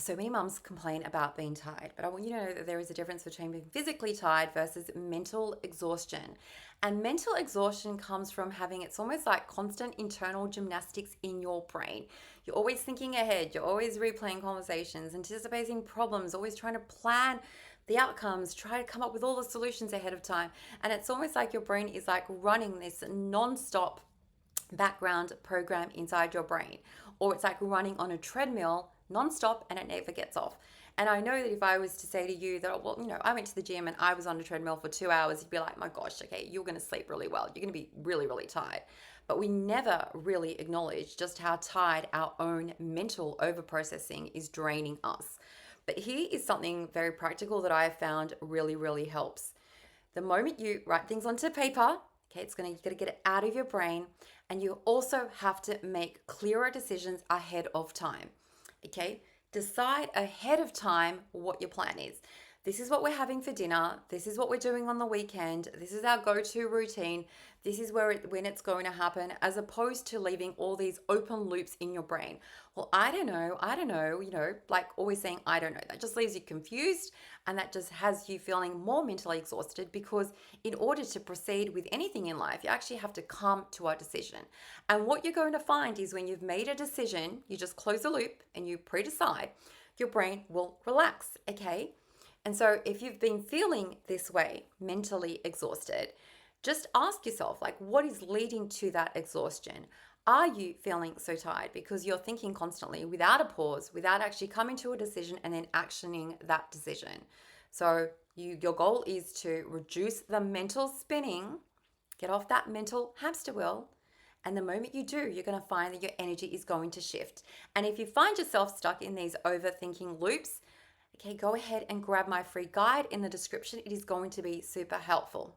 So many mums complain about being tired, but I want you to know that there is a difference between being physically tired versus mental exhaustion. And mental exhaustion comes from having it's almost like constant internal gymnastics in your brain. You're always thinking ahead, you're always replaying conversations, anticipating problems, always trying to plan the outcomes, try to come up with all the solutions ahead of time. And it's almost like your brain is like running this non-stop background program inside your brain, or it's like running on a treadmill nonstop and it never gets off. And I know that if I was to say to you that, well, I went to the gym and I was on a treadmill for 2 hours, you'd be like, my gosh, okay, you're going to sleep really well. You're going to be really, really tired. But we never really acknowledge just how tired our own mental overprocessing is draining us. But here is something very practical that I have found really, really helps. The moment you write things onto paper, okay, you got to get it out of your brain, and you also have to make clearer decisions ahead of time. Okay, decide ahead of time what your plan is. This is what we're having for dinner. This is what we're doing on the weekend. This is our go-to routine. This is when it's going to happen, as opposed to leaving all these open loops in your brain. Well, I don't know, like always saying, I don't know. That just leaves you confused, and that just has you feeling more mentally exhausted, because in order to proceed with anything in life, you actually have to come to a decision. And what you're going to find is when you've made a decision, you just close the loop and you pre-decide, your brain will relax, okay? And so if you've been feeling this way, mentally exhausted, just ask yourself, like, what is leading to that exhaustion? Are you feeling so tired because you're thinking constantly without a pause, without actually coming to a decision and then actioning that decision? So your goal is to reduce the mental spinning, get off that mental hamster wheel. And the moment you do, you're going to find that your energy is going to shift. And if you find yourself stuck in these overthinking loops, okay, go ahead and grab my free guide in the description. It is going to be super helpful.